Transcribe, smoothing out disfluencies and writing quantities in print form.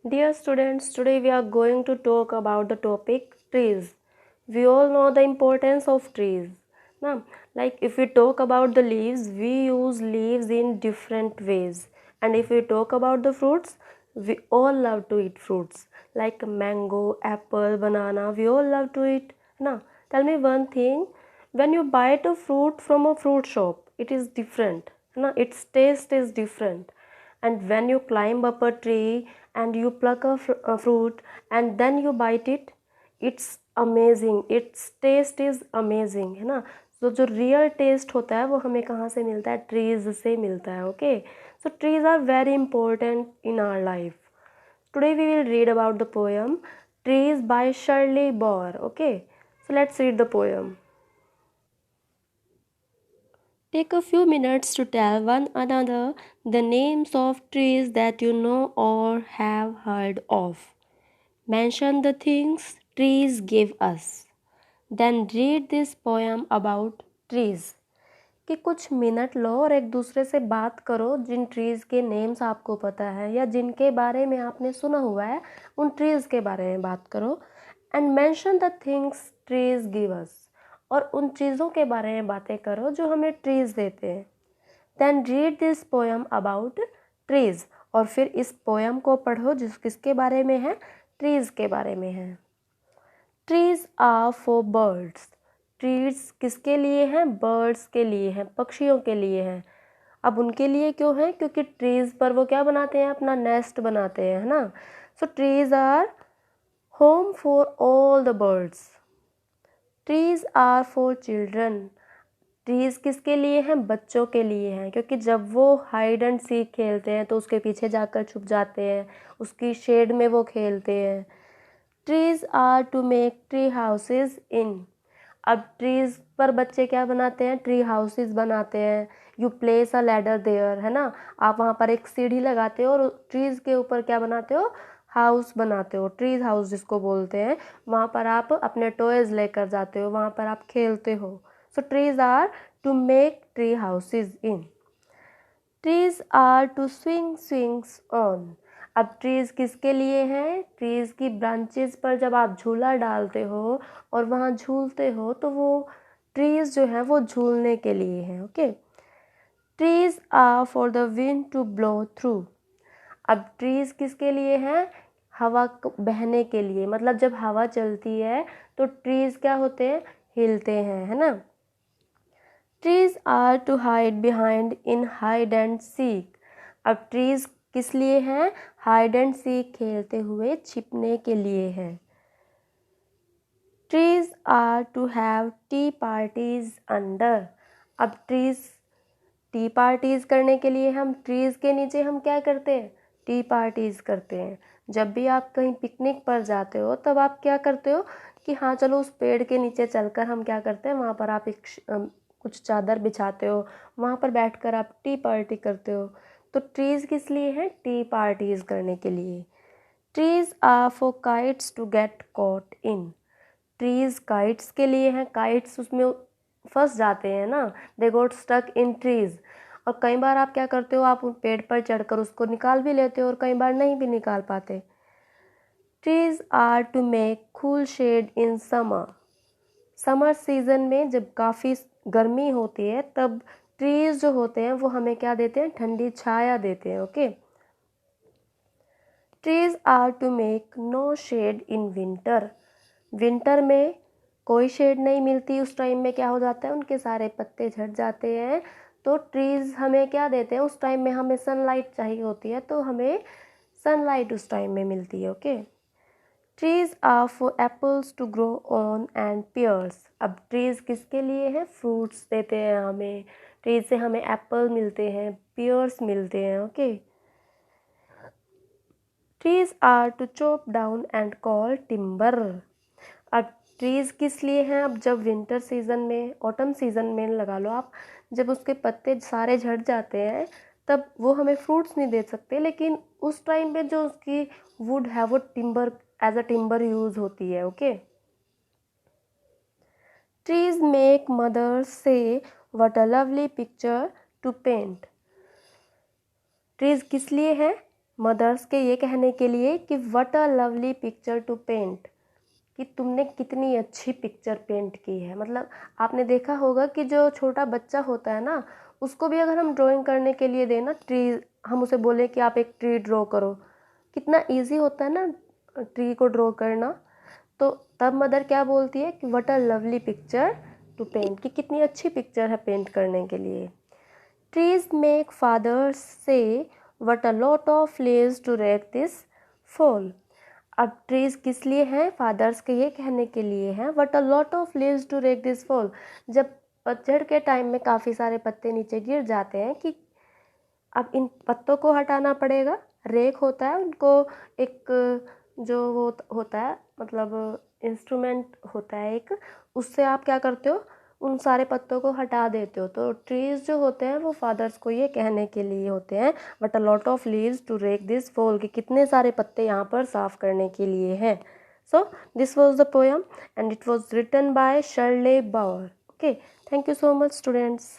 Dear students, today we are going to talk about the topic trees. We all know the importance of trees. Now, like if we talk about the leaves, we use leaves in different ways. And if we talk about the fruits, we all love to eat fruits like mango, apple, banana. We all love to eat. Now, tell me one thing. When you buy a fruit from a fruit shop, it is different. Now, its taste is different, and when you climb up a tree and you pluck a fruit and then you bite it, it's amazing, its taste is amazing, है ना. तो जो real test होता है वो हमें कहाँ से मिलता है? ट्रीज से मिलता है. Okay, so trees are very important in our life. Today we will read about the poem trees by Shirley Bauer. Okay, so let's read the poem. Take a few minutes to tell one another the names of trees that you know or have heard of. Mention the things trees give us. Then read this poem about trees. कि कुछ minute low और एक दूसरे से बात करो जिन trees के names आपको पता है या जिनके बारे में आपने सुना हुआ है, उन ट्रीज़ के बारे में बात करो. And mention the things trees give us, और उन चीज़ों के बारे में बातें करो जो हमें ट्रीज़ देते हैं. Then read this poem about trees, और फिर इस पोएम को पढ़ो जिस किसके बारे में है? ट्रीज़ के बारे में है. Trees are for birds. ट्रीज़ किसके लिए हैं? बर्ड्स के लिए हैं, पक्षियों के लिए हैं. अब उनके लिए क्यों है? क्योंकि ट्रीज़ पर वो क्या बनाते हैं? अपना नेस्ट बनाते हैं, है ना. So trees are home for all the birds. Trees are for children. Trees किसके लिए हैं? बच्चों के लिए हैं, क्योंकि जब वो हाइड एंड सीक खेलते हैं तो उसके पीछे जाकर छुप जाते हैं, उसकी शेड में वो खेलते हैं. Trees are to make tree houses in. अब ट्रीज़ पर बच्चे क्या बनाते हैं? ट्री हाउसेज बनाते हैं. You place a ladder there, है ना. आप वहाँ पर एक सीढ़ी लगाते हो और ट्रीज़ के ऊपर क्या बनाते हो? हाउस बनाते हो. ट्रीज हाउस जिसको बोलते हैं. वहाँ पर आप अपने टॉयज़ लेकर जाते हो, वहाँ पर आप खेलते हो. So trees are to make tree houses in. Trees are to swing swings on. अब ट्रीज़ किसके लिए हैं? ट्रीज़ की ब्रांचेस पर जब आप झूला डालते हो और वहाँ झूलते हो तो वो ट्रीज़ जो है वो झूलने के लिए हैं. Okay. Trees are for the wind to blow through. अब ट्रीज़ किसके लिए हैं? हवा बहने के लिए. मतलब जब हवा चलती है तो ट्रीज़ क्या होते हैं? हिलते हैं, है ना. Trees are to hide behind in hide and seek. अब ट्रीज़ किस लिए हैं? हाइड एंड सीक खेलते हुए छिपने के लिए है. Trees are to have tea parties under. अब ट्रीज़ टी पार्टीज़ करने के लिए हम ट्रीज़ के नीचे हम क्या करते हैं? टी पार्टीज़ करते हैं. जब भी आप कहीं पिकनिक पर जाते हो तब आप क्या करते हो कि हाँ चलो उस पेड़ के नीचे चलकर हम क्या करते हैं, वहाँ पर आप एक कुछ चादर बिछाते हो, वहाँ पर बैठकर आप टी पार्टी करते हो. तो ट्रीज़ किस लिए हैं? टी पार्टीज़ करने के लिए. Trees are for kites to get caught in. Trees kites के लिए हैं. काइट्स उसमें फंस जाते हैं ना, दे गोट स्टक इन ट्रीज़. और कई बार आप क्या करते हो? आप उन पेड़ पर चढ़कर उसको निकाल भी लेते हो और कई बार नहीं भी निकाल पाते. Trees are to make cool shade in summer. Summer season में जब काफ़ी गर्मी होती है तब ट्रीज़ जो होते हैं वो हमें क्या देते हैं? ठंडी छाया देते हैं. Okay. Trees are to make no shade in winter. Winter में कोई शेड नहीं मिलती. उस टाइम में क्या हो जाता है? उनके सारे पत्ते झड़ जाते हैं. तो ट्रीज़ हमें क्या देते हैं? उस टाइम में हमें सनलाइट चाहिए होती है तो हमें सनलाइट उस टाइम में मिलती है. Okay. Trees are for apples to grow on and pears. अब ट्रीज़ किसके लिए हैं? फ्रूट्स देते हैं हमें. ट्रीज़ से हमें एप्पल मिलते हैं, पियर्स मिलते हैं. Okay. Trees are to chop down and call timber. अब ट्रीज़ किस लिए हैं? अब जब विंटर सीज़न में, ऑटम सीज़न में लगा लो आप, जब उसके पत्ते सारे झड़ जाते हैं तब वो हमें फ्रूट्स नहीं दे सकते, लेकिन उस टाइम पे जो उसकी वुड है वो timber, as a timber use होती है. Okay. Trees make mothers say what a lovely picture to paint. Trees किस लिए हैं? मदर्स के ये कहने के लिए कि what a lovely picture to paint, कि तुमने कितनी अच्छी पिक्चर पेंट की है। मतलब आपने देखा होगा कि जो छोटा बच्चा होता है ना, उसको भी अगर हम ड्राइंग करने के लिए दें ना ट्री, हम उसे बोले कि आप एक ट्री ड्रॉ करो, कितना इजी होता है ना ट्री को ड्रॉ करना। तो तब मदर क्या बोलती है कि what a lovely picture to paint, कि कितनी अच्छी पिक्चर है पेंट करने के लिए। Trees make fathers say what a lot of leaves to rake this fall. अब ट्रीज किस लिए हैं? फादर्स के ये कहने के लिए हैं what a lot of leaves to rake this fall. जब पतझड़ के टाइम में काफ़ी सारे पत्ते नीचे गिर जाते हैं, कि अब इन पत्तों को हटाना पड़ेगा। रेक होता है उनको, एक जो वो होता है, मतलब इंस्ट्रूमेंट होता है एक, उससे आप क्या करते हो, उन सारे पत्तों को हटा देते हो। तो ट्रीज जो होते हैं वो फादर्स को ये कहने के लिए होते हैं but a lot of leaves to rake this fall, कि कितने सारे पत्ते यहाँ पर साफ करने के लिए हैं। So this was the poem and it was written by Shirley Bauer. Okay, thank you so much students.